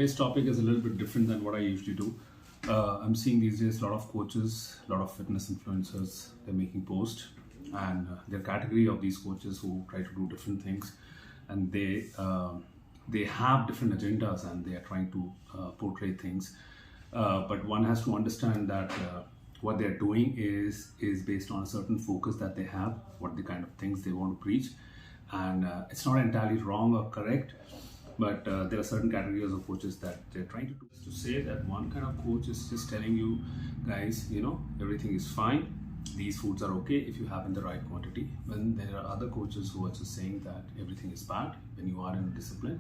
today's topic is a little bit different than what I usually do. I'm seeing these days a lot of coaches, a lot of fitness influencers, they're making posts, and they're category of these coaches who try to do different things, and they have different agendas and they are trying to portray things. But one has to understand that what they're doing is based on a certain focus that they have, what the kind of things they want to preach, and it's not entirely wrong or correct. But there are certain categories of coaches that they're trying to do. To say that one kind of coach is just telling you, guys, everything is fine. These foods are okay if you have in the right quantity. When there are other coaches who are just saying that everything is bad when you are in a discipline.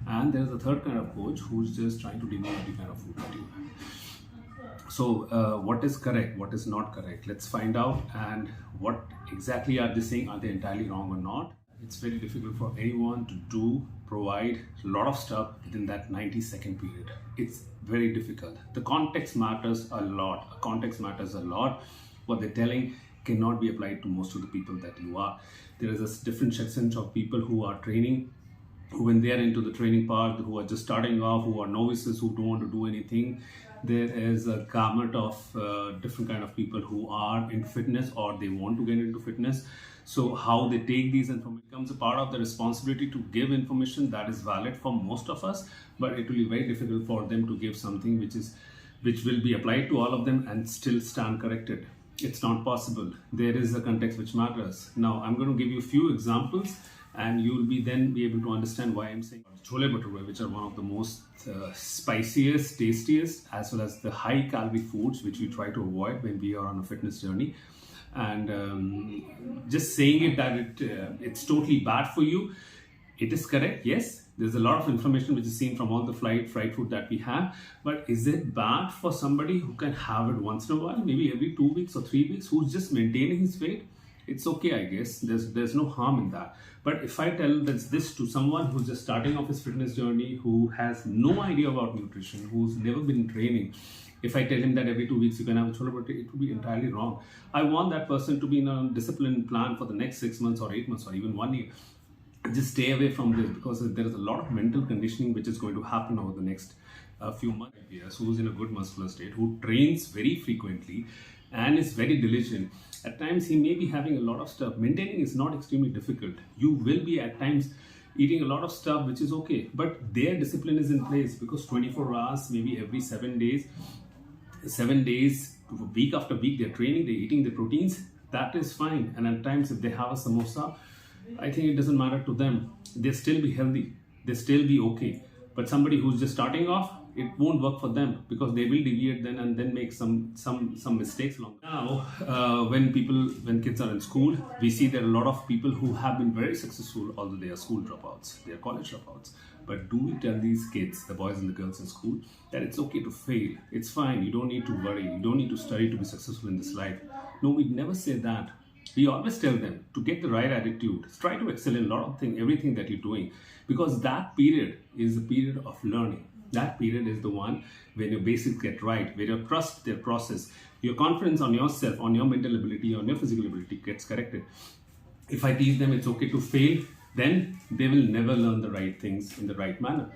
And there's a third kind of coach who's just trying to demean the kind of food that you have. So what is correct, what is not correct? Let's find out. And what exactly are they saying? Are they entirely wrong or not? It's very difficult for anyone to provide a lot of stuff within that 90-second period. It's very difficult. The context matters a lot. Context matters a lot. What they're telling cannot be applied to most of the people that you are. There is a different section of people who are training, who when they are into the training part, who are just starting off, who are novices, who don't want to do anything. There is a gamut of different kind of people who are in fitness or they want to get into fitness. So how they take these information becomes a part of the responsibility to give information that is valid for most of us, but it will be very difficult for them to give something which will be applied to all of them and still stand corrected. It's not possible. There is a context which matters. Now I'm going to give you a few examples and you will then be able to understand why I'm saying chole bhature, which are one of the most spiciest, tastiest, as well as the high calorie foods which we try to avoid when we are on a fitness journey. And just saying it that it's totally bad for you, it is correct. Yes, there's a lot of information which is seen from all the fried food that we have, but is it bad for somebody who can have it once in a while, maybe every 2 weeks or 3 weeks, who's just maintaining his weight? It's okay, I guess. There's no harm in that. But if I tell this to someone who's just starting off his fitness journey, who has no idea about nutrition, who's never been training, if I tell him that every 2 weeks you can have a chole bhature, it would be entirely wrong. I want that person to be in a disciplined plan for the next 6 months or 8 months or even 1 year. Just stay away from this, because there is a lot of mental conditioning which is going to happen over the next few months. Yes, who's in a good muscular state, who trains very frequently and is very diligent. At times he may be having a lot of stuff. Maintaining is not extremely difficult. You will be at times eating a lot of stuff, which is okay, but their discipline is in place, because 24 hours, maybe every 7 days, week after week, they're training, they're eating the proteins. That is fine. And at times if they have a samosa, I think it doesn't matter to them. They still be healthy, they still be okay. But somebody who's just starting off, it won't work for them, because they will deviate then and then make some mistakes along. Now, when kids are in school, we see there are a lot of people who have been very successful, although they are school dropouts, they are college dropouts. But do we tell these kids, the boys and the girls in school, that it's okay to fail? It's fine. You don't need to worry. You don't need to study to be successful in this life. No, we never say that. We always tell them to get the right attitude. Try to excel in a lot of things, everything that you're doing, because that period is a period of learning. That period is the one when your basics get right, where your trust their process, your confidence on yourself, on your mental ability, on your physical ability gets corrected. If I teach them it's okay to fail, then they will never learn the right things in the right manner.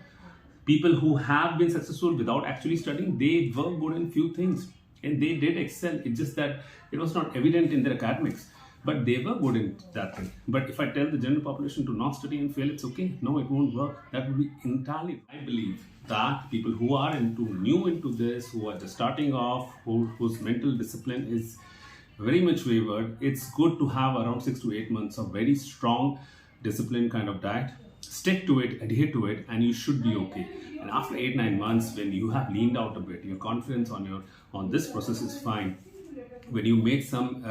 People who have been successful without actually studying, they were good in few things and they did excel. It's just that it was not evident in their academics, but they were good in that thing. But if I tell the general population to not study and fail, it's okay. No, it won't work. That would be entirely. I believe that people who are new into this, who are just starting off, whose mental discipline is very much wavered, it's good to have around 6 to 8 months of very strong discipline kind of diet. Stick to it, adhere to it, and you should be okay. And after 8-9 months, when you have leaned out a bit, your confidence on this process is fine. When you make some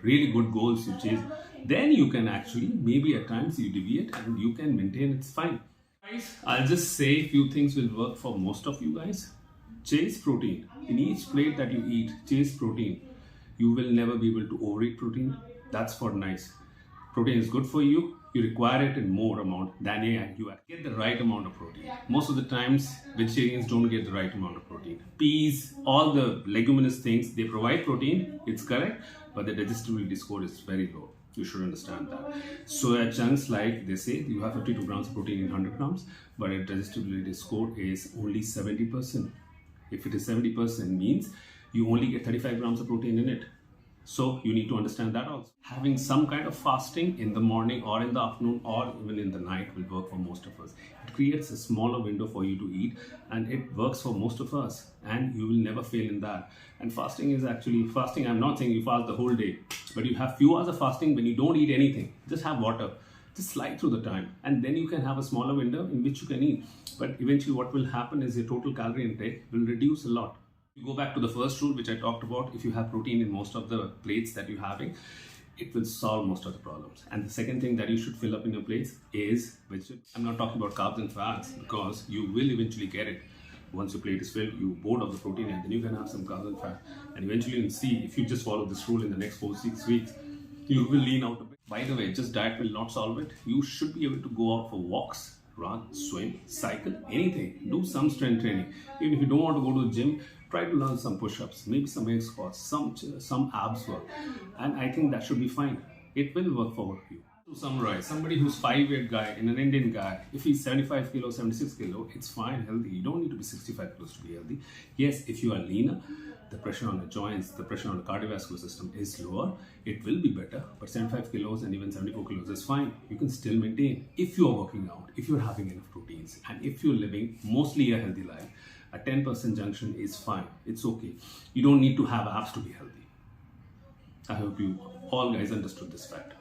really good goals you chase, then you can actually, maybe at times you deviate and you can maintain, it's fine. Guys, I'll just say a few things will work for most of you guys. Chase protein. In each plate that you eat, chase protein. You will never be able to overeat protein. That's for nice. Protein is good for you. You require it in more amount than you get the right amount of protein. Most of the times, vegetarians don't get the right amount of protein. Peas, all the leguminous things, they provide protein, it's correct, but the digestibility score is very low. You should understand that. Soya chunks, like they say, you have 52 grams of protein in 100 grams, but its digestibility score is only 70%. If it is 70%, means you only get 35 grams of protein in it. So you need to understand that also. Having some kind of fasting in the morning or in the afternoon or even in the night will work for most of us. It creates a smaller window for you to eat, and it works for most of us, and you will never fail in that. And fasting is actually, fasting, I'm not saying you fast the whole day, but you have few hours of fasting when you don't eat anything. Just have water. Just slide through the time, and then you can have a smaller window in which you can eat. But eventually what will happen is your total calorie intake will reduce a lot. You go back to the first rule which I talked about. If you have protein in most of the plates that you're having, it will solve most of the problems. And the second thing that you should fill up in your plates is vegetable. I'm not talking about carbs and fats, because you will eventually get it. Once your plate is filled, you bored of the protein, and then you can have some carbs and fat. And eventually you'll see, if you just follow this rule in the next 4-6 weeks, you will lean out a bit. By the way, just diet will not solve it. You should be able to go out for walks, run, swim, cycle, anything. Do some strength training. Even if you don't want to go to the gym, try to learn some push-ups, maybe some air squats, some abs work, and I think that should be fine. It will work for you. To summarize, somebody who's 5'8" guy and an Indian guy, if he's 75 kilo, 76 kilo, it's fine, healthy. You don't need to be 65 kilos to be healthy. Yes, if you are leaner, the pressure on the joints, the pressure on the cardiovascular system is lower. It will be better, but 75 kilos and even 74 kilos is fine. You can still maintain if you are working out, if you're having enough proteins, and if you're living mostly a healthy life. A 10% junction is fine. It's okay. You don't need to have abs to be healthy. I hope you all guys understood this fact.